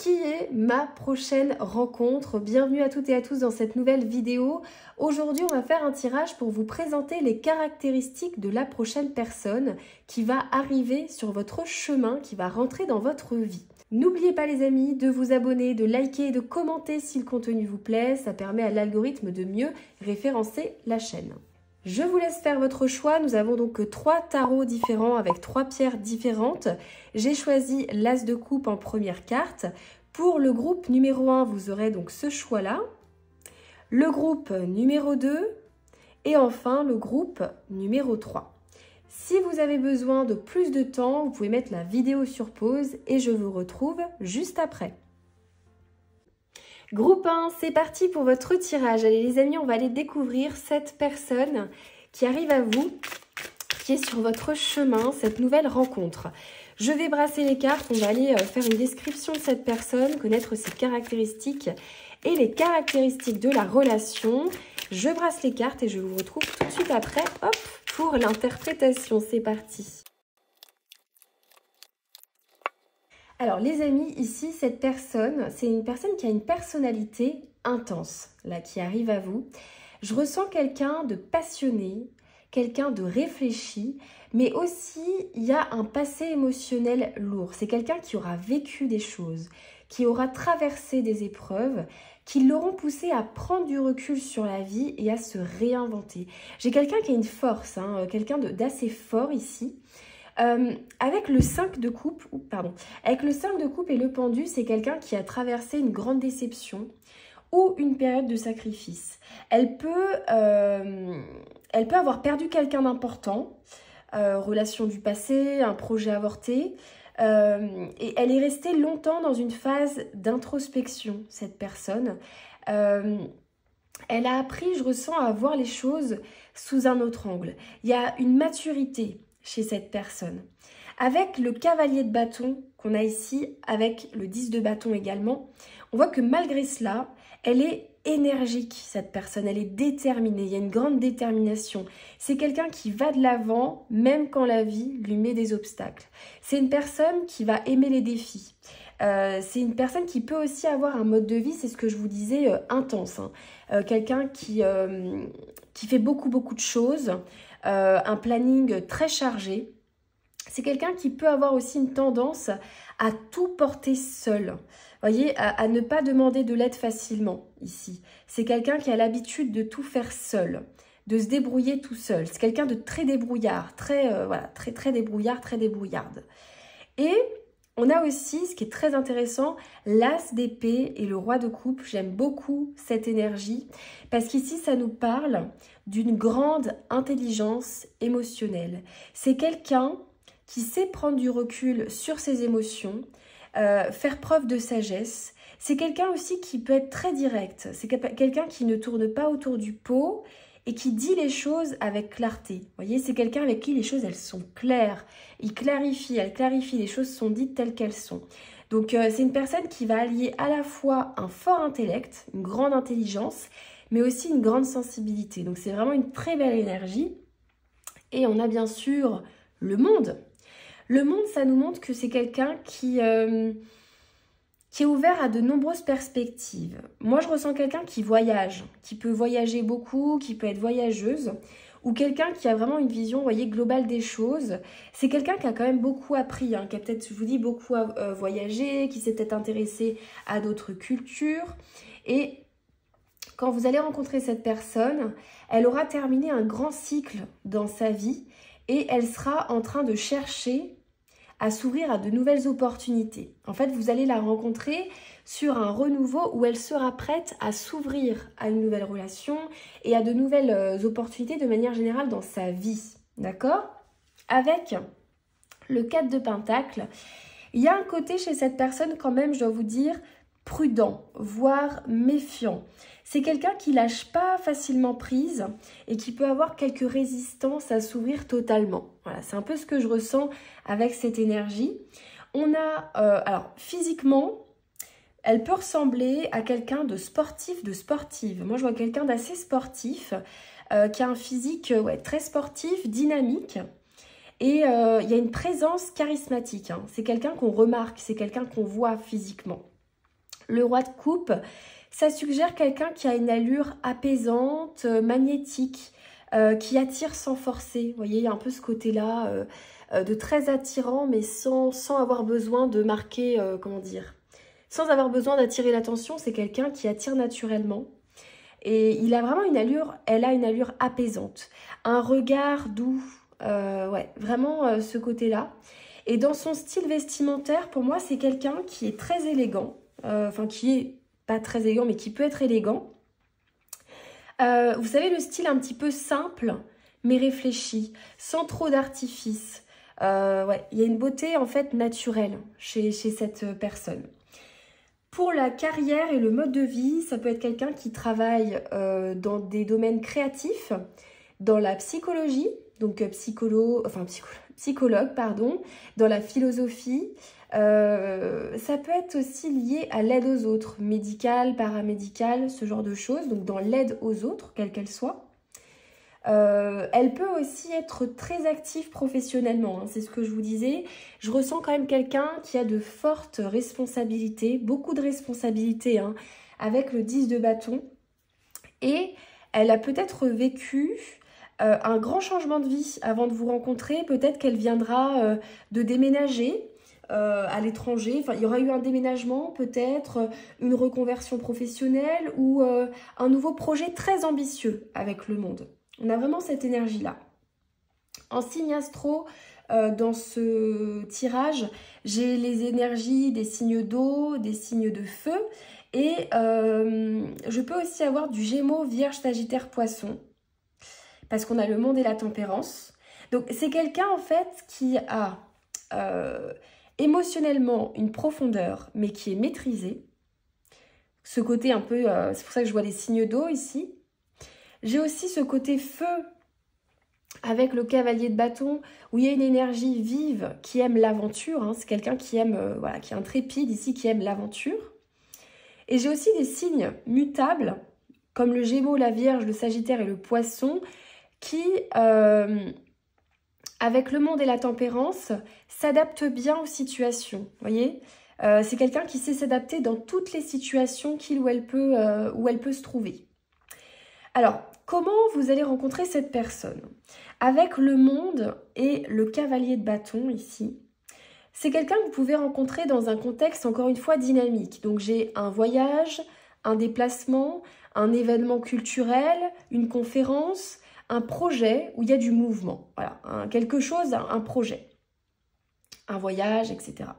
Qui est ma prochaine rencontre? Bienvenue à toutes et à tous dans cette nouvelle vidéo. Aujourd'hui, on va faire un tirage pour vous présenter les caractéristiques de la prochaine personne qui va arriver sur votre chemin, qui va rentrer dans votre vie. N'oubliez pas les amis de vous abonner, de liker et de commenter si le contenu vous plaît. Ça permet à l'algorithme de mieux référencer la chaîne. Je vous laisse faire votre choix. Nous avons donc 3 tarots différents avec 3 pierres différentes. J'ai choisi l'As de coupe en première carte. Pour le groupe numéro 1, vous aurez donc ce choix-là. Le groupe numéro 2 et enfin le groupe numéro 3. Si vous avez besoin de plus de temps, vous pouvez mettre la vidéo sur pause et je vous retrouve juste après. Groupe 1, c'est parti pour votre tirage. Allez les amis, on va aller découvrir cette personne qui arrive à vous, qui est sur votre chemin, cette nouvelle rencontre. Je vais brasser les cartes, on va aller faire une description de cette personne, connaître ses caractéristiques et les caractéristiques de la relation. Je brasse les cartes et je vous retrouve tout de suite après, hop, pour l'interprétation. C'est parti. Alors les amis, ici, cette personne, c'est une personne qui a une personnalité intense, là, qui arrive à vous. Je ressens quelqu'un de passionné, quelqu'un de réfléchi, mais aussi, il y a un passé émotionnel lourd. C'est quelqu'un qui aura vécu des choses, qui aura traversé des épreuves, qui l'auront poussé à prendre du recul sur la vie et à se réinventer. J'ai quelqu'un qui a une force, quelqu'un d'assez fort ici. Avec le 5 de coupe, avec le 5 de coupe et le pendu, c'est quelqu'un qui a traversé une grande déception ou une période de sacrifice. Elle peut avoir perdu quelqu'un d'important, relation du passé, un projet avorté, et elle est restée longtemps dans une phase d'introspection, cette personne. Elle a appris, je ressens, à voir les choses sous un autre angle. Il y a une maturité chez cette personne. Avec le cavalier de bâton qu'on a ici, avec le 10 de bâton également, on voit que malgré cela, elle est énergique, cette personne, elle est déterminée, il y a une grande détermination. C'est quelqu'un qui va de l'avant, même quand la vie lui met des obstacles. C'est une personne qui va aimer les défis. C'est une personne qui peut aussi avoir un mode de vie, c'est ce que je vous disais, intense. Quelqu'un qui fait beaucoup de choses, un planning très chargé. C'est quelqu'un qui peut avoir aussi une tendance à tout porter seul. Vous voyez, à ne pas demander de l'aide facilement ici. C'est quelqu'un qui a l'habitude de tout faire seul, de se débrouiller tout seul. C'est quelqu'un de très débrouillard, très débrouillard, très débrouillarde. Et on a aussi, ce qui est très intéressant, l'As d'épée et le roi de coupe. J'aime beaucoup cette énergie parce qu'ici, ça nous parle d'une grande intelligence émotionnelle. C'est quelqu'un qui sait prendre du recul sur ses émotions, faire preuve de sagesse. C'est quelqu'un aussi qui peut être très direct. C'est quelqu'un qui ne tourne pas autour du pot et qui dit les choses avec clarté. Vous voyez, c'est quelqu'un avec qui les choses, elles sont claires. Elle clarifie, les choses sont dites telles qu'elles sont. Donc, c'est une personne qui va allier à la fois un fort intellect, une grande intelligence, mais aussi une grande sensibilité. Donc, c'est vraiment une très belle énergie. Et on a bien sûr le monde. Le monde, ça nous montre que c'est quelqu'un qui est ouvert à de nombreuses perspectives. Moi, je ressens quelqu'un qui voyage, qui peut voyager beaucoup, qui peut être voyageuse, ou quelqu'un qui a vraiment une vision, vous voyez, globale des choses. C'est quelqu'un qui a quand même beaucoup appris, qui a peut-être, je vous dis, beaucoup voyagé, qui s'est peut-être intéressé à d'autres cultures. Et quand vous allez rencontrer cette personne, elle aura terminé un grand cycle dans sa vie et elle sera en train de chercher à s'ouvrir à de nouvelles opportunités. En fait, vous allez la rencontrer sur un renouveau où elle sera prête à s'ouvrir à une nouvelle relation et à de nouvelles opportunités de manière générale dans sa vie. D'accord? Avec le 4 de Pentacle, il y a un côté chez cette personne quand même, je dois vous dire, prudent, voire méfiant. C'est quelqu'un qui lâche pas facilement prise et qui peut avoir quelques résistances à s'ouvrir totalement. Voilà, c'est un peu ce que je ressens avec cette énergie. On a, alors physiquement, elle peut ressembler à quelqu'un de sportif, de sportive. Moi, je vois quelqu'un d'assez sportif, qui a un physique très sportif, dynamique. Et il y a une présence charismatique. C'est quelqu'un qu'on remarque, c'est quelqu'un qu'on voit physiquement. Le roi de coupe, ça suggère quelqu'un qui a une allure apaisante, magnétique, qui attire sans forcer. Vous voyez, il y a un peu ce côté-là de très attirant, mais sans avoir besoin de marquer, comment dire, sans avoir besoin d'attirer l'attention. C'est quelqu'un qui attire naturellement. Et il a vraiment une allure, elle a une allure apaisante. Un regard doux, ouais, vraiment ce côté-là. Et dans son style vestimentaire, pour moi, c'est quelqu'un qui est très élégant. Enfin, qui est pas très élégant, mais qui peut être élégant. Vous savez, le style un petit peu simple, mais réfléchi, sans trop d'artifice. Ouais, il y a une beauté, en fait, naturelle chez cette personne. Pour la carrière et le mode de vie, ça peut être quelqu'un qui travaille dans des domaines créatifs, dans la psychologie, donc psychologue, pardon, dans la philosophie. Ça peut être aussi lié à l'aide aux autres, médicale, paramédicale, ce genre de choses, donc dans l'aide aux autres, quelle qu'elle soit. Elle peut aussi être très active professionnellement, hein, c'est ce que je vous disais. Je ressens quand même quelqu'un qui a de fortes responsabilités, beaucoup de responsabilités, hein, avec le 10 de bâton. Et elle a peut-être vécu un grand changement de vie avant de vous rencontrer. Peut-être qu'elle viendra de déménager à l'étranger. Enfin, il y aura eu un déménagement, peut-être une reconversion professionnelle ou un nouveau projet très ambitieux avec le monde. On a vraiment cette énergie-là. En signe astro, dans ce tirage, j'ai les énergies des signes d'eau, des signes de feu. Et je peux aussi avoir du Gémeaux, Vierge, Sagittaire, Poisson. Parce qu'on a le monde et la tempérance. Donc c'est quelqu'un en fait qui a émotionnellement une profondeur, mais qui est maîtrisée. Ce côté un peu, c'est pour ça que je vois des signes d'eau ici. J'ai aussi ce côté feu avec le cavalier de bâton où il y a une énergie vive qui aime l'aventure. Hein. C'est quelqu'un qui aime, voilà, qui est intrépide ici, qui aime l'aventure. Et j'ai aussi des signes mutables comme le Gémeaux, la Vierge, le Sagittaire et le Poisson qui, avec le monde et la tempérance, s'adaptent bien aux situations. Vous voyez, c'est quelqu'un qui sait s'adapter dans toutes les situations où elle peut se trouver. Alors, comment vous allez rencontrer cette personne? Avec le monde et le cavalier de bâton ici, c'est quelqu'un que vous pouvez rencontrer dans un contexte encore une fois dynamique. Donc j'ai un voyage, un déplacement, un événement culturel, une conférence, un projet où il y a du mouvement. Voilà, quelque chose, un projet, un voyage, etc.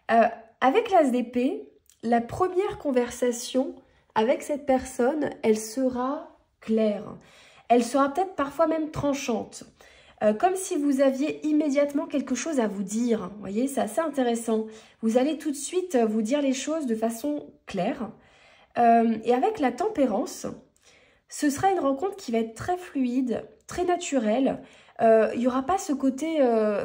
Avec l'As d'épée, la première conversation avec cette personne, elle sera claire. Elle sera peut-être parfois même tranchante. Comme si vous aviez immédiatement quelque chose à vous dire. Vous voyez, c'est assez intéressant. Vous allez tout de suite vous dire les choses de façon claire. Et avec la tempérance, ce sera une rencontre qui va être très fluide, très naturelle. Il n'y aura pas ce côté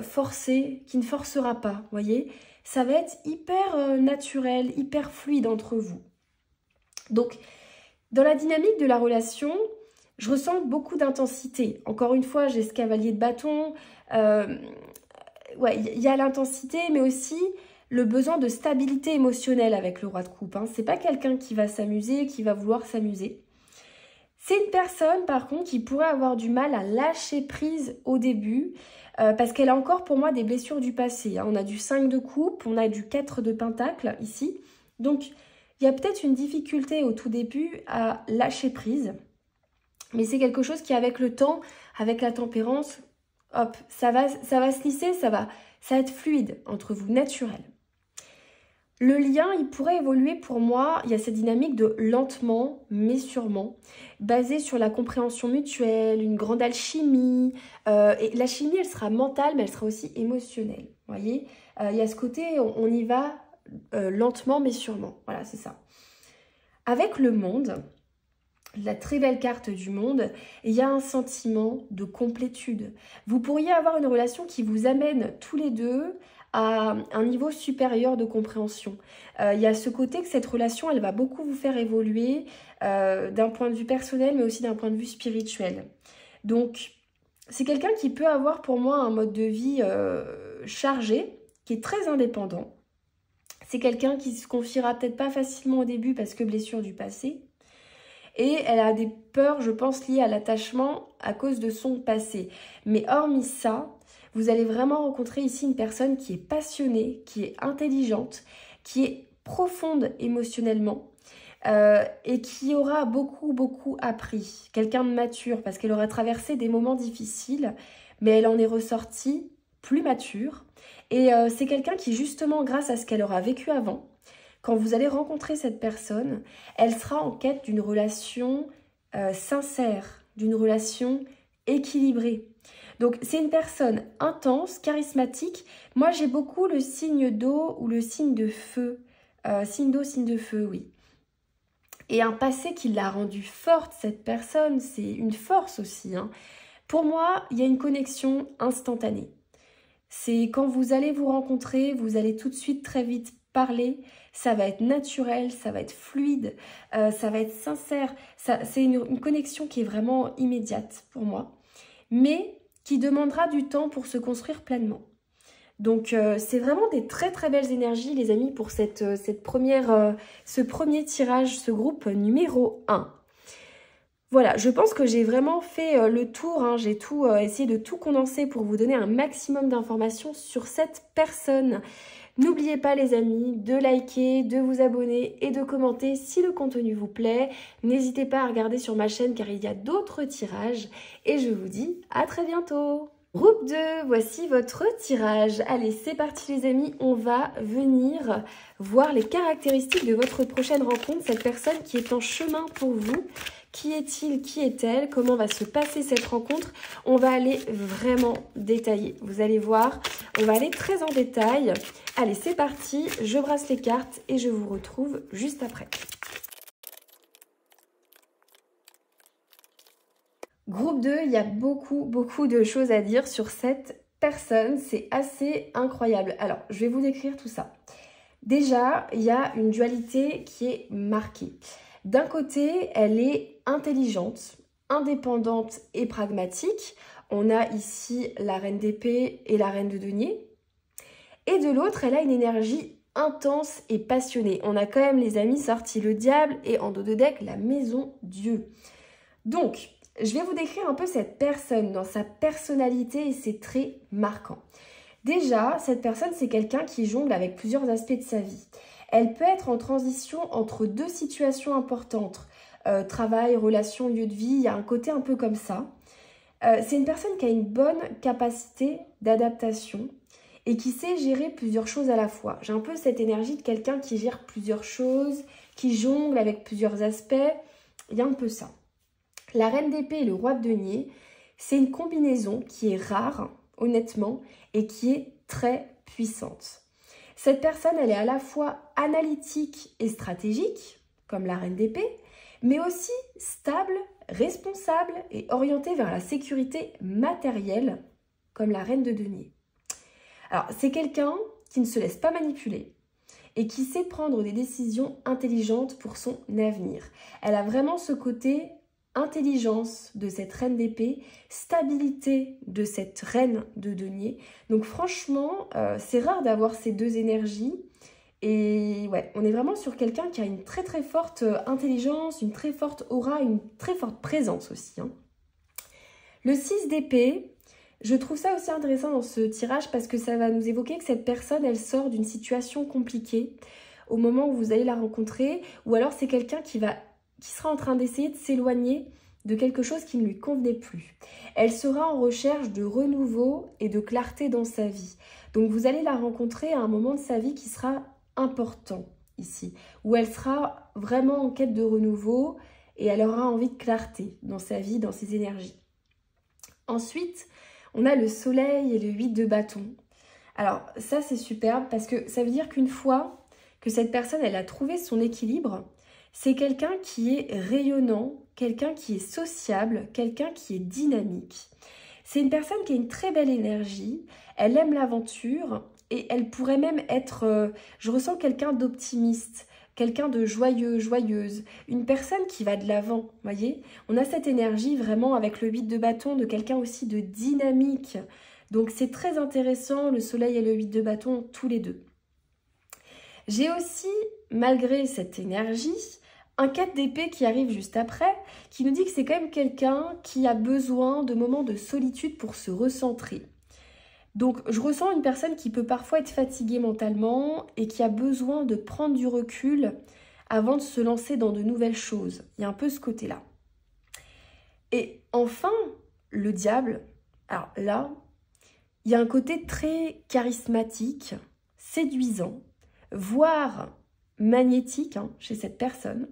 forcé, qui ne forcera pas. Vous voyez, ça va être hyper naturel, hyper fluide entre vous. Donc, dans la dynamique de la relation, je ressens beaucoup d'intensité. Encore une fois, j'ai ce cavalier de bâton. Ouais, il y a l'intensité, mais aussi le besoin de stabilité émotionnelle avec le roi de coupe. Hein. Ce n'est pas quelqu'un qui va s'amuser, qui va vouloir s'amuser. C'est une personne, par contre, qui pourrait avoir du mal à lâcher prise au début, parce qu'elle a encore, pour moi, des blessures du passé. Hein. On a du 5 de coupe, on a du 4 de pentacle, ici. Donc, il y a peut-être une difficulté au tout début à lâcher prise. Mais c'est quelque chose qui, avec le temps, avec la tempérance, hop, ça va se lisser, ça va être fluide entre vous, naturel. Le lien, il pourrait évoluer pour moi, il y a cette dynamique de lentement, mais sûrement, basée sur la compréhension mutuelle, une grande alchimie. Et la chimie, elle sera mentale, mais elle sera aussi émotionnelle. Vous voyez, il y a ce côté, on y va lentement, mais sûrement. Voilà, c'est ça. Avec le monde, la très belle carte du monde, il y a un sentiment de complétude. Vous pourriez avoir une relation qui vous amène tous les deux à un niveau supérieur de compréhension. Il y a ce côté que cette relation, elle va beaucoup vous faire évoluer d'un point de vue personnel, mais aussi d'un point de vue spirituel. Donc, c'est quelqu'un qui peut avoir pour moi un mode de vie chargé, qui est très indépendant. C'est quelqu'un qui se confiera peut-être pas facilement au début parce que blessure du passé. Et elle a des peurs, je pense, liées à l'attachement à cause de son passé. Mais hormis ça, vous allez vraiment rencontrer ici une personne qui est passionnée, qui est intelligente, qui est profonde émotionnellement et qui aura beaucoup appris. Quelqu'un de mature parce qu'elle aura traversé des moments difficiles, mais elle en est ressortie plus mature. Et c'est quelqu'un qui, justement, grâce à ce qu'elle aura vécu avant, quand vous allez rencontrer cette personne, elle sera en quête d'une relation sincère, d'une relation équilibrée. Donc, c'est une personne intense, charismatique. Moi, j'ai beaucoup le signe d'eau ou le signe de feu. Signe d'eau, signe de feu, oui. Et un passé qui l'a rendue forte, cette personne, c'est une force aussi, hein. Pour moi, il y a une connexion instantanée. C'est quand vous allez vous rencontrer, vous allez tout de suite très vite parler, ça va être naturel, ça va être fluide, ça va être sincère. C'est une connexion qui est vraiment immédiate pour moi, mais qui demandera du temps pour se construire pleinement. Donc c'est vraiment des très belles énergies les amis pour ce premier tirage, ce groupe numéro 1. Voilà, je pense que j'ai vraiment fait le tour, hein. J'ai essayé de tout condenser pour vous donner un maximum d'informations sur cette personne. N'oubliez pas les amis de liker, de vous abonner et de commenter si le contenu vous plaît. N'hésitez pas à regarder sur ma chaîne car il y a d'autres tirages et je vous dis à très bientôt. Groupe 2, voici votre tirage. Allez, c'est parti les amis, on va venir voir les caractéristiques de votre prochaine rencontre, cette personne qui est en chemin pour vous. Qui est-il? Qui est-elle? Comment va se passer cette rencontre? On va aller vraiment détailler. Vous allez voir, on va aller très en détail. Allez, c'est parti. Je brasse les cartes et je vous retrouve juste après. Groupe 2, il y a beaucoup de choses à dire sur cette personne. C'est assez incroyable. Alors, je vais vous décrire tout ça. Déjà, il y a une dualité qui est marquée. D'un côté, elle est intelligente, indépendante et pragmatique. On a ici la reine d'épée et la reine de denier. Et de l'autre, elle a une énergie intense et passionnée. On a quand même, les amis, sorti le diable et en dos de deck, la maison Dieu. Donc, je vais vous décrire un peu cette personne dans sa personnalité et ses traits marquants. Déjà, cette personne, c'est quelqu'un qui jongle avec plusieurs aspects de sa vie. Elle peut être en transition entre deux situations importantes, travail, relation, lieu de vie, il y a un côté un peu comme ça. C'est une personne qui a une bonne capacité d'adaptation et qui sait gérer plusieurs choses à la fois. J'ai un peu cette énergie de quelqu'un qui gère plusieurs choses, qui jongle avec plusieurs aspects, il y a un peu ça. La reine d'épée et le roi de denier, c'est une combinaison qui est rare, honnêtement, et qui est très puissante. Cette personne, elle est à la fois analytique et stratégique, comme la reine d'épée, mais aussi stable, responsable et orientée vers la sécurité matérielle, comme la reine de denier. Alors, c'est quelqu'un qui ne se laisse pas manipuler et qui sait prendre des décisions intelligentes pour son avenir. Elle a vraiment ce côté intelligence de cette reine d'épée, stabilité de cette reine de denier. Donc franchement, c'est rare d'avoir ces deux énergies. Et ouais, on est vraiment sur quelqu'un qui a une très forte intelligence, une très forte aura, une très forte présence aussi, hein. Le 6 d'épée, je trouve ça aussi intéressant dans ce tirage parce que ça va nous évoquer que cette personne, elle sort d'une situation compliquée au moment où vous allez la rencontrer, ou alors c'est quelqu'un qui sera en train d'essayer de s'éloigner de quelque chose qui ne lui convenait plus. Elle sera en recherche de renouveau et de clarté dans sa vie. Donc vous allez la rencontrer à un moment de sa vie qui sera important ici, où elle sera vraiment en quête de renouveau et elle aura envie de clarté dans sa vie, dans ses énergies. Ensuite, on a le soleil et le 8 de bâton. Alors ça c'est superbe parce que ça veut dire qu'une fois que cette personne elle a trouvé son équilibre, c'est quelqu'un qui est rayonnant, quelqu'un qui est sociable, quelqu'un qui est dynamique. C'est une personne qui a une très belle énergie, elle aime l'aventure et elle pourrait même être, je ressens quelqu'un d'optimiste, quelqu'un de joyeux, joyeuse, une personne qui va de l'avant, voyez. On a cette énergie vraiment avec le 8 de bâton de quelqu'un aussi de dynamique. Donc c'est très intéressant, le soleil et le 8 de bâton tous les deux. J'ai aussi, malgré cette énergie, un 4 d'épée qui arrive juste après, qui nous dit que c'est quand même quelqu'un qui a besoin de moments de solitude pour se recentrer. Donc je ressens une personne qui peut parfois être fatiguée mentalement et qui a besoin de prendre du recul avant de se lancer dans de nouvelles choses. Il y a un peu ce côté-là. Et enfin, le diable, alors là, il y a un côté très charismatique, séduisant, voire magnétique chez cette personne.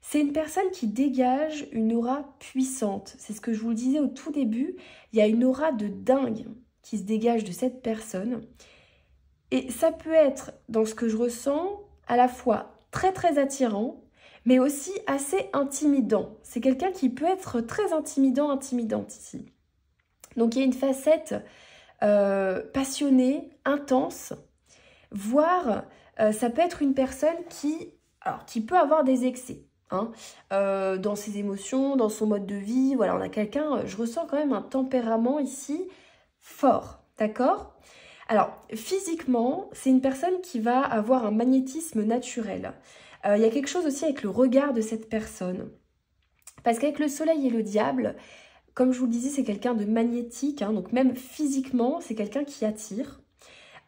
C'est une personne qui dégage une aura puissante. C'est ce que je vous le disais au tout début. Il y a une aura de dingue qui se dégage de cette personne. Et ça peut être, dans ce que je ressens, à la fois très très attirant, mais aussi assez intimidant. C'est quelqu'un qui peut être très intimidant, intimidante ici. Donc il y a une facette passionnée, intense, voire ça peut être une personne qui peut avoir des excès dans ses émotions, dans son mode de vie. Voilà, on a quelqu'un, je ressens quand même un tempérament ici fort, d'accord? Alors, physiquement, c'est une personne qui va avoir un magnétisme naturel. Il y a quelque chose aussi avec le regard de cette personne. Parce qu'avec le soleil et le diable, comme je vous le disais, c'est quelqu'un de magnétique, donc même physiquement, c'est quelqu'un qui attire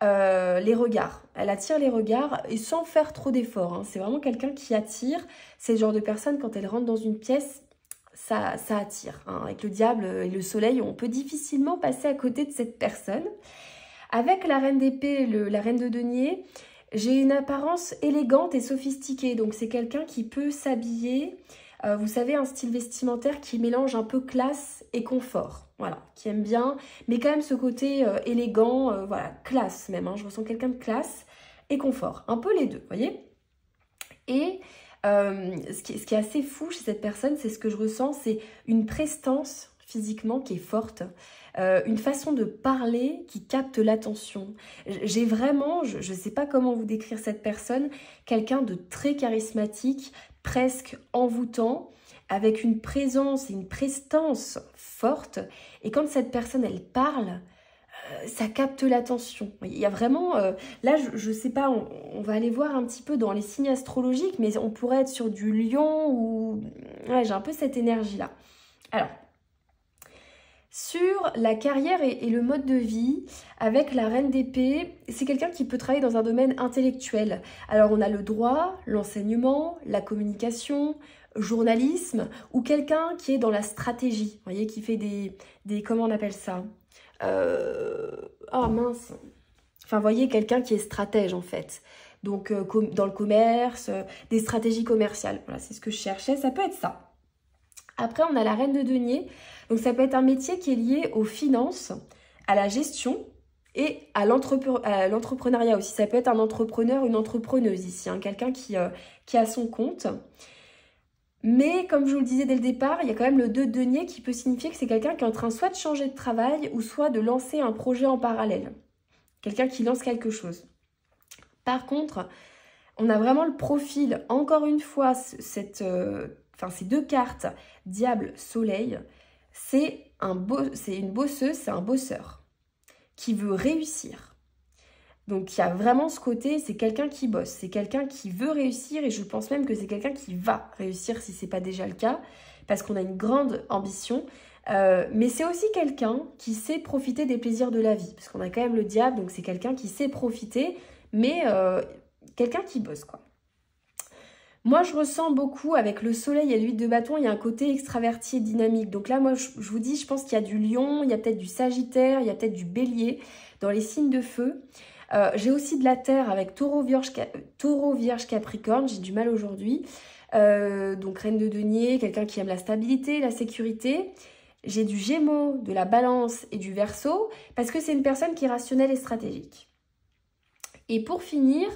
les regards. Elle attire les regards et sans faire trop d'efforts. C'est vraiment quelqu'un qui attire. C'est le genre de personne, quand elle rentre dans une pièce, ça attire. Avec le diable et le soleil, on peut difficilement passer à côté de cette personne. Avec la reine d'épée, la reine de denier, j'ai une apparence élégante et sophistiquée. Donc c'est quelqu'un qui peut s'habiller, vous savez, un style vestimentaire qui mélange un peu classe et confort. Voilà, qui aime bien, mais quand même ce côté élégant, voilà, classe même. Je ressens quelqu'un de classe et confort. Un peu les deux, vous voyez. Et ce qui est assez fou chez cette personne, c'est ce que je ressens, c'est une prestance physiquement qui est forte. Une façon de parler qui capte l'attention. J'ai vraiment, je ne sais pas comment vous décrire cette personne, quelqu'un de très charismatique, presque envoûtant, avec une présence et une prestance forte. Et quand cette personne, elle parle, ça capte l'attention. Il y a vraiment, là je sais pas, on va aller voir un petit peu dans les signes astrologiques, mais on pourrait être sur du lion ou... Ouais, j'ai un peu cette énergie-là. Alors, sur la carrière et le mode de vie, avec la reine d'épée, c'est quelqu'un qui peut travailler dans un domaine intellectuel. Alors on a le droit, l'enseignement, la communication, journalisme, ou quelqu'un qui est dans la stratégie, vous voyez, qui fait des comment on appelle ça? Oh mince. Enfin, vous voyez, quelqu'un qui est stratège en fait. Donc dans le commerce, des stratégies commerciales. Voilà, c'est ce que je cherchais, ça peut être ça. Après, on a la reine de denier. Donc, ça peut être un métier qui est lié aux finances, à la gestion et à l'entrepreneuriat aussi. Ça peut être un entrepreneur, une entrepreneuse ici, quelqu'un qui a son compte. Mais comme je vous le disais dès le départ, il y a quand même le 2 de denier qui peut signifier que c'est quelqu'un qui est en train soit de changer de travail ou soit de lancer un projet en parallèle. Quelqu'un qui lance quelque chose. Par contre, on a vraiment le profil, encore une fois, ces deux cartes, Diable, Soleil, c'est une bosseuse, c'est un bosseur qui veut réussir. Donc il y a vraiment ce côté, c'est quelqu'un qui bosse, c'est quelqu'un qui veut réussir et je pense même que c'est quelqu'un qui va réussir si ce n'est pas déjà le cas, parce qu'on a une grande ambition. Mais c'est aussi quelqu'un qui sait profiter des plaisirs de la vie, parce qu'on a quand même le diable, donc c'est quelqu'un qui sait profiter, mais quelqu'un qui bosse, quoi. Moi, je ressens beaucoup, avec le soleil et l'huile de bâton, il y a un côté extraverti et dynamique. Donc là, moi, je vous dis, je pense qu'il y a du lion, il y a peut-être du sagittaire, il y a peut-être du bélier dans les signes de feu. J'ai aussi de la terre avec taureau, vierge, capricorne, j'ai du mal aujourd'hui. Donc reine de denier, quelqu'un qui aime la stabilité, la sécurité. J'ai du gémeaux, de la balance et du verseau, parce que c'est une personne qui est rationnelle et stratégique. Et pour finir...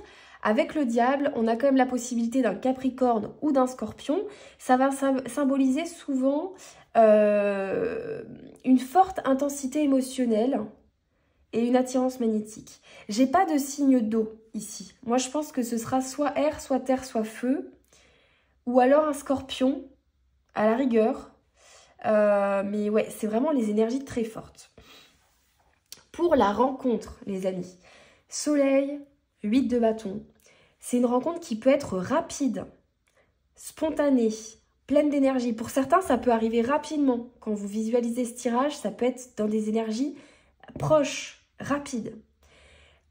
Avec le diable, on a quand même la possibilité d'un capricorne ou d'un scorpion. Ça va symboliser souvent une forte intensité émotionnelle et une attirance magnétique. J'ai pas de signe d'eau ici. Moi, je pense que ce sera soit air, soit terre, soit feu. Ou alors un scorpion, à la rigueur. Mais ouais, c'est vraiment les énergies très fortes. Pour la rencontre, les amis. Soleil, 8 de bâton. C'est une rencontre qui peut être rapide, spontanée, pleine d'énergie. Pour certains, ça peut arriver rapidement. Quand vous visualisez ce tirage, ça peut être dans des énergies proches, rapides.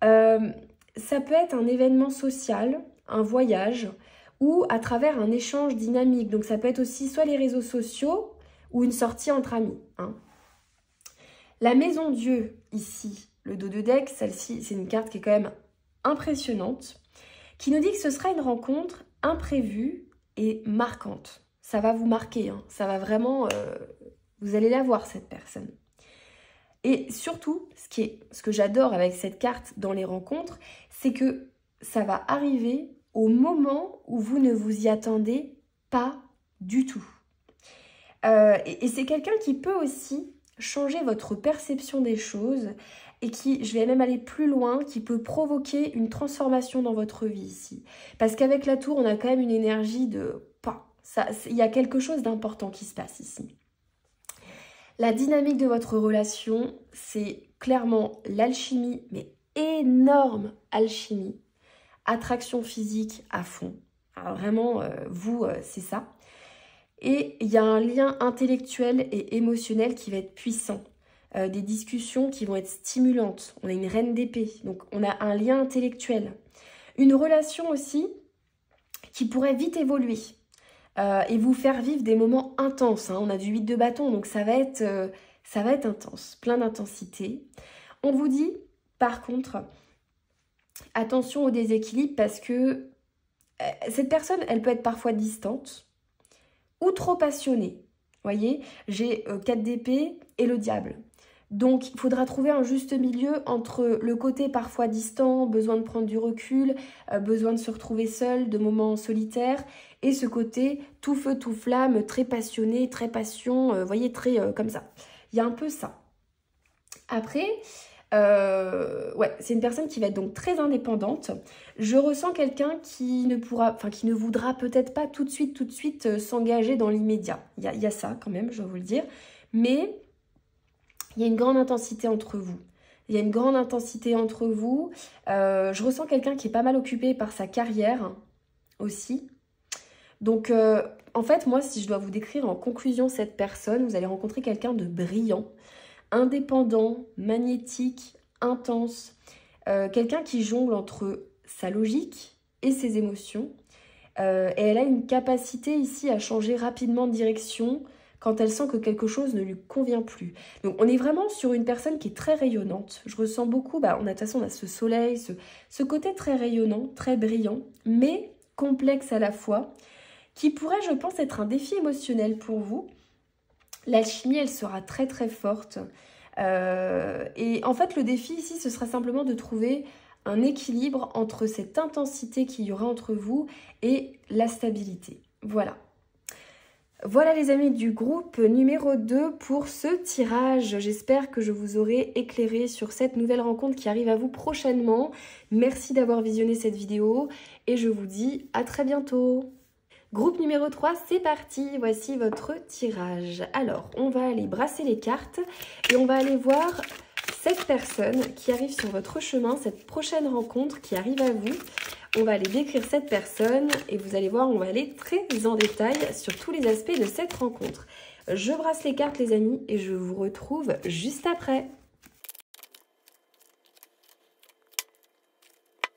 Ça peut être un événement social, un voyage ou à travers un échange dynamique. Donc ça peut être aussi soit les réseaux sociaux ou une sortie entre amis. Hein. La maison Dieu, ici, le dos de deck, celle-ci, c'est une carte qui est quand même impressionnante, qui nous dit que ce sera une rencontre imprévue et marquante. Ça va vous marquer, hein. Ça va vraiment... vous allez la voir, cette personne. Et surtout, ce que j'adore avec cette carte dans les rencontres, c'est que ça va arriver au moment où vous ne vous y attendez pas du tout. Et c'est quelqu'un qui peut aussi changer votre perception des choses et qui, je vais même aller plus loin, qui peut provoquer une transformation dans votre vie ici. Parce qu'avec la tour, on a quand même une énergie de... Il y a quelque chose d'important qui se passe ici. La dynamique de votre relation, c'est clairement l'alchimie, mais énorme alchimie. Attraction physique à fond. Alors vraiment, c'est ça. Et il y a un lien intellectuel et émotionnel qui va être puissant. Des discussions qui vont être stimulantes. On a une reine d'épée, donc on a un lien intellectuel. Une relation aussi qui pourrait vite évoluer. Et vous faire vivre des moments intenses. Hein. On a du 8 de bâton, donc ça va être intense, plein d'intensité. On vous dit, par contre, attention au déséquilibre parce que cette personne, elle peut être parfois distante ou trop passionnée. Vous voyez, j'ai 4 d'épée et le diable. Donc, il faudra trouver un juste milieu entre le côté parfois distant, besoin de prendre du recul, besoin de se retrouver seul, de moments solitaires, et ce côté tout feu, tout flamme, très passionné, très passion, vous voyez, très comme ça. Il y a un peu ça. Après, c'est une personne qui va être donc très indépendante. Je ressens quelqu'un qui ne voudra peut-être pas tout de suite s'engager dans l'immédiat. Il y a ça quand même, je dois vous le dire. Mais... il y a une grande intensité entre vous. Je ressens quelqu'un qui est pas mal occupé par sa carrière aussi. Donc, en fait, moi, si je dois vous décrire en conclusion cette personne, vous allez rencontrer quelqu'un de brillant, indépendant, magnétique, intense. Quelqu'un qui jongle entre sa logique et ses émotions. Et elle a une capacité ici à changer rapidement de direction quand elle sent que quelque chose ne lui convient plus. Donc on est vraiment sur une personne qui est très rayonnante. Je ressens beaucoup, de toute façon on a ce soleil, ce côté très rayonnant, très brillant, mais complexe à la fois, qui pourrait, je pense, être un défi émotionnel pour vous. L'alchimie, elle sera très très forte. Et en fait, le défi ici, ce sera simplement de trouver un équilibre entre cette intensité qu'il y aura entre vous et la stabilité. Voilà. Voilà les amis du groupe numéro 2 pour ce tirage. J'espère que je vous aurai éclairé sur cette nouvelle rencontre qui arrive à vous prochainement. Merci d'avoir visionné cette vidéo et je vous dis à très bientôt. Groupe numéro 3, c'est parti. Voici votre tirage. Alors, on va aller brasser les cartes et on va aller voir cette personne qui arrive sur votre chemin, cette prochaine rencontre qui arrive à vous. On va aller décrire cette personne et vous allez voir, on va aller très en détail sur tous les aspects de cette rencontre. Je brasse les cartes les amis et je vous retrouve juste après.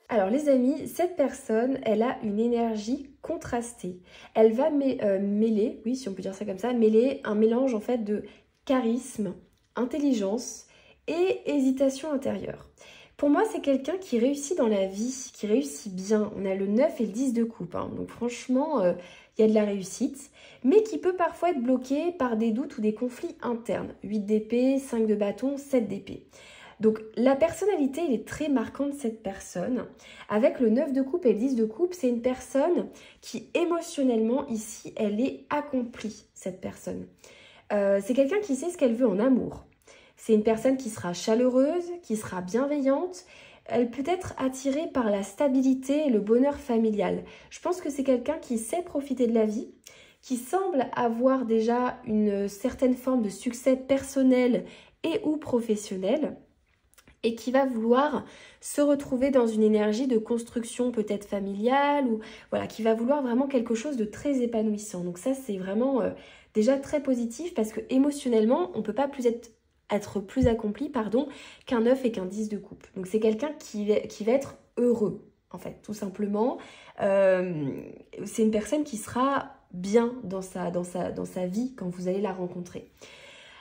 Alors les amis, cette personne, elle a une énergie contrastée. Elle va mêler, oui si on peut dire ça comme ça, mêler un mélange en fait de charisme, intelligence et hésitation intérieure. Pour moi, c'est quelqu'un qui réussit dans la vie, qui réussit bien. On a le 9 et le 10 de coupe, hein. Donc franchement, il y a de la réussite, mais qui peut parfois être bloqué par des doutes ou des conflits internes. 8 d'épée, 5 de bâton, 7 d'épée. Donc la personnalité, elle est très marquante, cette personne. Avec le 9 de coupe et le 10 de coupe, c'est une personne qui émotionnellement, ici, elle est accomplie, cette personne. C'est quelqu'un qui sait ce qu'elle veut en amour. C'est une personne qui sera chaleureuse, qui sera bienveillante. Elle peut être attirée par la stabilité et le bonheur familial. Je pense que c'est quelqu'un qui sait profiter de la vie, qui semble avoir déjà une certaine forme de succès personnel et ou professionnel. et qui va vouloir se retrouver dans une énergie de construction peut-être familiale ou voilà, qui va vouloir vraiment quelque chose de très épanouissant. Donc ça, c'est vraiment déjà très positif parce que émotionnellement, on ne peut pas être plus accompli qu'un 9 et qu'un 10 de coupe. Donc c'est quelqu'un qui va être heureux, en fait, tout simplement. C'est une personne qui sera bien dans sa vie quand vous allez la rencontrer.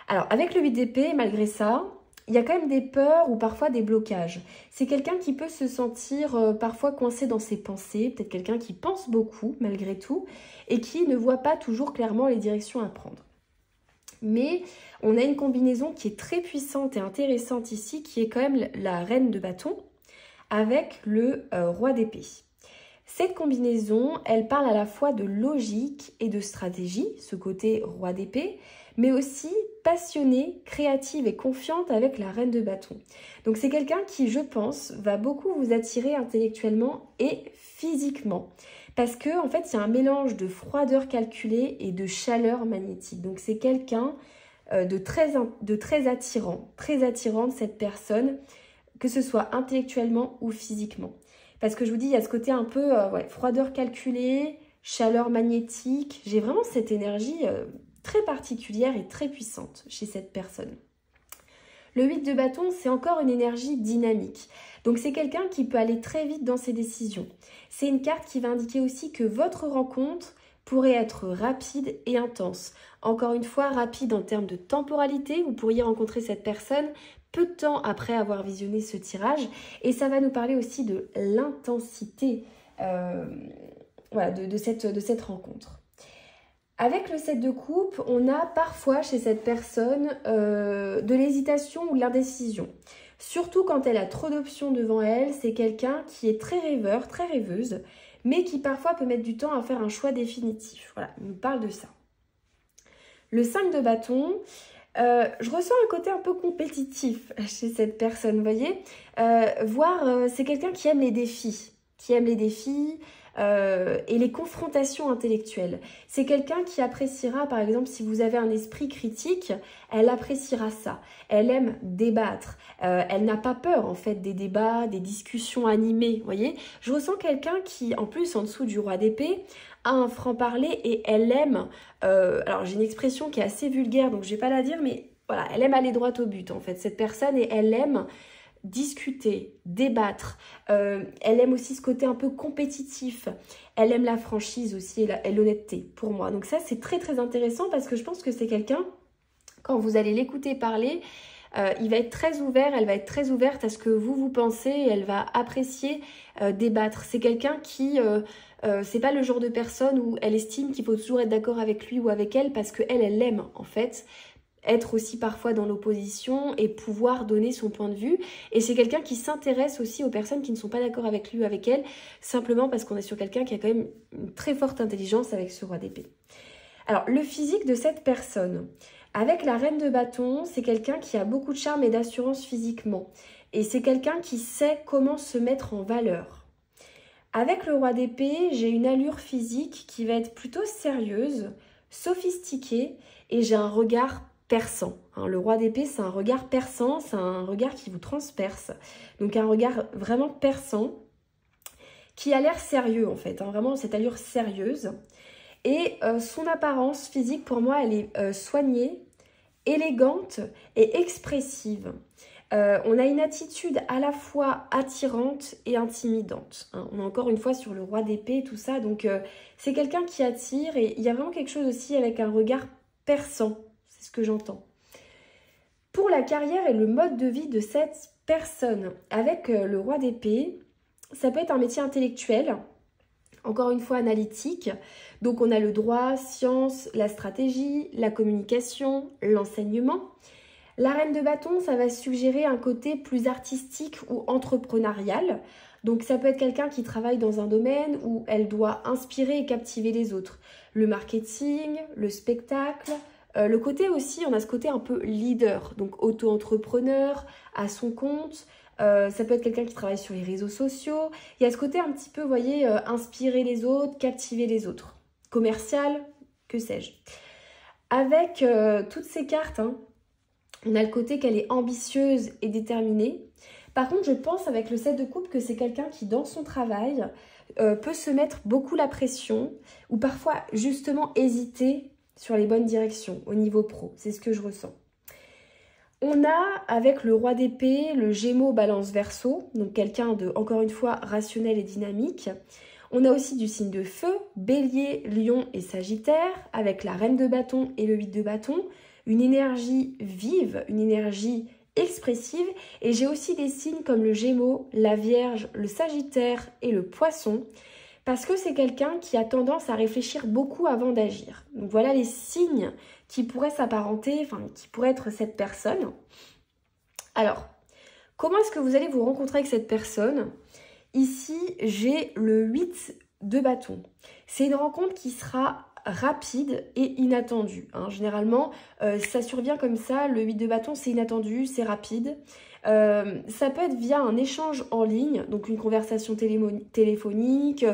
Alors, avec le 8 d'épée, malgré ça, il y a quand même des peurs ou parfois des blocages. C'est quelqu'un qui peut se sentir parfois coincé dans ses pensées, peut-être quelqu'un qui pense beaucoup malgré tout et qui ne voit pas toujours clairement les directions à prendre. Mais on a une combinaison qui est très puissante et intéressante ici, qui est quand même la reine de bâton avec le roi d'épée. Cette combinaison, elle parle à la fois de logique et de stratégie, ce côté roi d'épée, mais aussi passionnée, créative et confiante avec la reine de bâton. Donc c'est quelqu'un qui, je pense, va beaucoup vous attirer intellectuellement et physiquement. Parce que en fait, il y a un mélange de froideur calculée et de chaleur magnétique. Donc c'est quelqu'un de très attirant cette personne, que ce soit intellectuellement ou physiquement. Parce que je vous dis, il y a ce côté un peu froideur calculée, chaleur magnétique. J'ai vraiment cette énergie très particulière et très puissante chez cette personne. Le 8 de bâton, c'est encore une énergie dynamique. Donc c'est quelqu'un qui peut aller très vite dans ses décisions. C'est une carte qui va indiquer aussi que votre rencontre pourrait être rapide et intense. Encore une fois, rapide en termes de temporalité. Vous pourriez rencontrer cette personne peu de temps après avoir visionné ce tirage. Et ça va nous parler aussi de l'intensité de cette rencontre. Avec le 7 de coupe, on a parfois chez cette personne de l'hésitation ou de l'indécision. Surtout quand elle a trop d'options devant elle, c'est quelqu'un qui est très rêveur, très rêveuse, mais qui parfois peut mettre du temps à faire un choix définitif. Voilà, on nous parle de ça. Le 5 de bâton, je ressens un côté un peu compétitif chez cette personne, vous voyez. C'est quelqu'un qui aime les défis, et les confrontations intellectuelles. C'est quelqu'un qui appréciera, par exemple, si vous avez un esprit critique, elle appréciera ça. Elle aime débattre. Elle n'a pas peur, en fait, des débats, des discussions animées, vous voyez. Je ressens quelqu'un qui, en plus, en dessous du roi d'épée, a un franc-parler et elle aime... alors, j'ai une expression qui est assez vulgaire, donc je ne vais pas la dire, mais voilà, elle aime aller droit au but, en fait, cette personne, et elle aime discuter, débattre. Elle aime aussi ce côté un peu compétitif. Elle aime la franchise aussi et l'honnêteté pour moi. Donc ça, c'est très très intéressant parce que je pense que c'est quelqu'un, quand vous allez l'écouter parler, il va être très ouvert, elle va être très ouverte à ce que vous pensez et elle va apprécier débattre. C'est quelqu'un qui... c'est pas le genre de personne où elle estime qu'il faut toujours être d'accord avec lui ou avec elle parce qu'elle l'aime en fait. Être aussi parfois dans l'opposition et pouvoir donner son point de vue. Et c'est quelqu'un qui s'intéresse aussi aux personnes qui ne sont pas d'accord avec lui ou avec elle, simplement parce qu'on est sur quelqu'un qui a quand même une très forte intelligence avec ce roi d'épée. Alors, le physique de cette personne, avec la reine de bâton, c'est quelqu'un qui a beaucoup de charme et d'assurance physiquement. Et c'est quelqu'un qui sait comment se mettre en valeur. Avec le roi d'épée, j'ai une allure physique qui va être plutôt sérieuse, sophistiquée, et j'ai un regard perçant. Le roi d'épée, c'est un regard perçant, c'est un regard qui vous transperce. Donc un regard vraiment perçant, qui a l'air sérieux en fait, vraiment cette allure sérieuse. Et son apparence physique, pour moi, elle est soignée, élégante et expressive. On a une attitude à la fois attirante et intimidante. On est encore une fois sur le roi d'épée, tout ça. Donc c'est quelqu'un qui attire et il y a vraiment quelque chose aussi avec un regard perçant. C'est ce que j'entends. Pour la carrière et le mode de vie de cette personne, avec le roi d'épée, ça peut être un métier intellectuel, encore une fois analytique. Donc on a le droit, science, la stratégie, la communication, l'enseignement. La reine de bâton, ça va suggérer un côté plus artistique ou entrepreneurial. Donc ça peut être quelqu'un qui travaille dans un domaine où elle doit inspirer et captiver les autres. Le marketing, le spectacle, le côté aussi, on a ce côté un peu leader, donc auto-entrepreneur, à son compte. Ça peut être quelqu'un qui travaille sur les réseaux sociaux. Il y a ce côté un petit peu, vous voyez, inspirer les autres, captiver les autres. Commercial, que sais-je. Avec toutes ces cartes, on a le côté qu'elle est ambitieuse et déterminée. Par contre, je pense avec le 7 de coupe que c'est quelqu'un qui, dans son travail, peut se mettre beaucoup la pression ou parfois justement hésiter sur les bonnes directions au niveau pro. C'est ce que je ressens. On a avec le roi d'épée, le Gémeaux, Balance, Verseau, donc quelqu'un de, encore une fois, rationnel et dynamique. On a aussi du signe de feu, Bélier, Lion et Sagittaire, avec la Reine de bâton et le 8 de bâton. Une énergie vive, une énergie expressive. Et j'ai aussi des signes comme le Gémeaux, la Vierge, le Sagittaire et le Poisson. Parce que c'est quelqu'un qui a tendance à réfléchir beaucoup avant d'agir. Donc voilà les signes qui pourraient s'apparenter, enfin qui pourraient être cette personne. Alors, comment est-ce que vous allez vous rencontrer avec cette personne? Ici, j'ai le 8 de bâton. C'est une rencontre qui sera rapide et inattendue. Hein. Généralement, ça survient comme ça. Le 8 de bâton, c'est inattendu, c'est rapide. Ça peut être via un échange en ligne, donc une conversation téléphonique,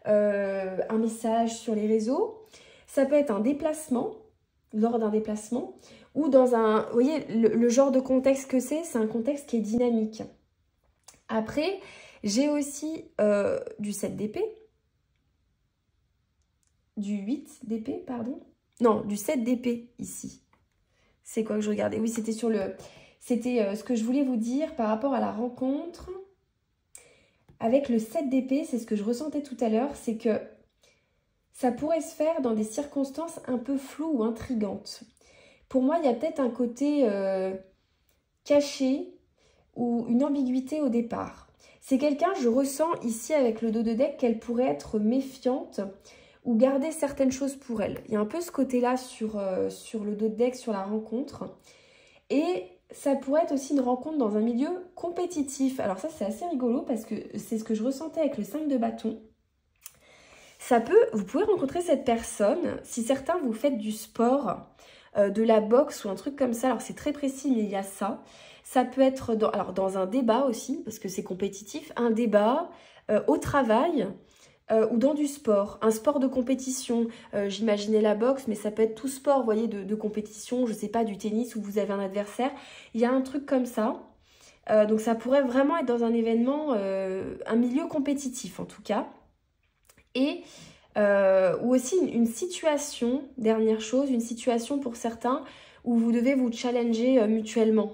un message sur les réseaux. Ça peut être un déplacement, lors d'un déplacement, ou dans un... Vous voyez, le genre de contexte que c'est un contexte qui est dynamique. Après, j'ai aussi du 7 d'épée, du 8 d'épée, pardon. Non, du 7 d'épée, ici. C'est quoi que je regardais? Oui, c'était sur le... C'était ce que je voulais vous dire par rapport à la rencontre. Avec le 7 d'épée, c'est ce que je ressentais tout à l'heure, c'est que ça pourrait se faire dans des circonstances un peu floues ou intrigantes. Pour moi, il y a peut-être un côté caché ou une ambiguïté au départ. C'est quelqu'un, je ressens ici avec le dos de deck, qu'elle pourrait être méfiante ou garder certaines choses pour elle. Il y a un peu ce côté-là sur le dos de deck, sur la rencontre. Et ça pourrait être aussi une rencontre dans un milieu compétitif. Alors ça, c'est assez rigolo parce que c'est ce que je ressentais avec le 5 de bâton. Vous pouvez rencontrer cette personne, si certains vous faites du sport, de la boxe ou un truc comme ça. Alors c'est très précis, mais il y a ça. Ça peut être dans un débat aussi, parce que c'est compétitif, un débat au travail ou dans du sport, un sport de compétition. J'imaginais la boxe, mais ça peut être tout sport, vous voyez, de compétition, je sais pas, du tennis où vous avez un adversaire. Il y a un truc comme ça. Donc ça pourrait vraiment être dans un événement, un milieu compétitif en tout cas. Et ou aussi une situation, dernière chose, une situation pour certains où vous devez vous challenger mutuellement.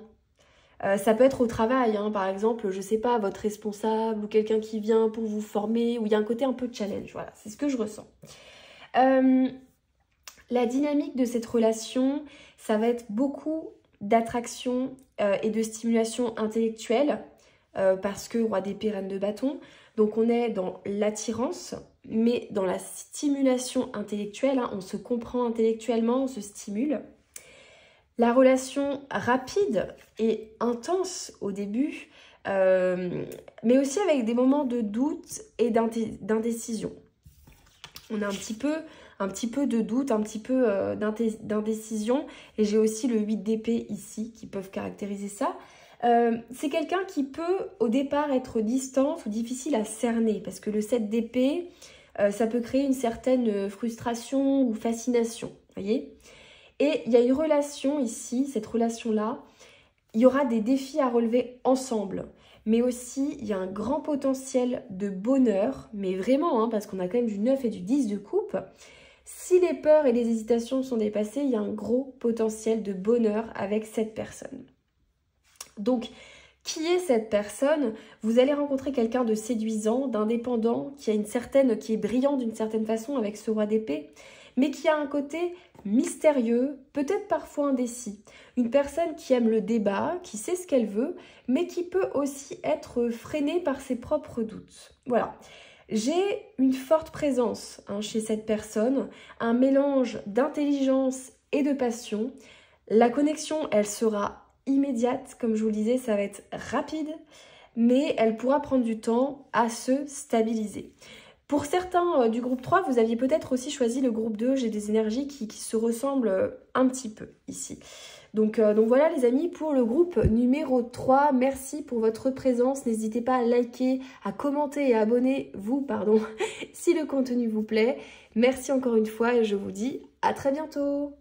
Ça peut être au travail, hein, par exemple, je sais pas, votre responsable ou quelqu'un qui vient pour vous former, où il y a un côté un peu de challenge, voilà, c'est ce que je ressens. La dynamique de cette relation, ça va être beaucoup d'attraction et de stimulation intellectuelle, parce que roi d'épée, reine de bâton, donc on est dans l'attirance, mais dans la stimulation intellectuelle, hein, on se comprend intellectuellement, on se stimule. La relation rapide et intense au début, mais aussi avec des moments de doute et d'indécision. On a un petit peu de doute, un petit peu d'indécision. Et j'ai aussi le 8 d'épée ici qui peuvent caractériser ça. C'est quelqu'un qui peut au départ être distant ou difficile à cerner. Parce que le 7 d'épée, ça peut créer une certaine frustration ou fascination. Vous voyez ? Et il y a une relation ici, cette relation-là, il y aura des défis à relever ensemble. Mais aussi, il y a un grand potentiel de bonheur, mais vraiment, hein, parce qu'on a quand même du 9 et du 10 de coupe. Si les peurs et les hésitations sont dépassées, il y a un gros potentiel de bonheur avec cette personne. Donc, qui est cette personne? Vous allez rencontrer quelqu'un de séduisant, d'indépendant, qui est brillant d'une certaine façon avec ce roi d'épée, mais qui a un côté mystérieux, peut-être parfois indécis. Une personne qui aime le débat, qui sait ce qu'elle veut, mais qui peut aussi être freinée par ses propres doutes. Voilà. J'ai une forte présence chez cette personne, un mélange d'intelligence et de passion. La connexion, elle sera immédiate, comme je vous le disais, ça va être rapide, mais elle pourra prendre du temps à se stabiliser. Pour certains du groupe 3, vous aviez peut-être aussi choisi le groupe 2. J'ai des énergies qui se ressemblent un petit peu ici. Donc voilà les amis pour le groupe numéro 3. Merci pour votre présence. N'hésitez pas à liker, à commenter et à abonner-vous si le contenu vous plaît. Merci encore une fois et je vous dis à très bientôt.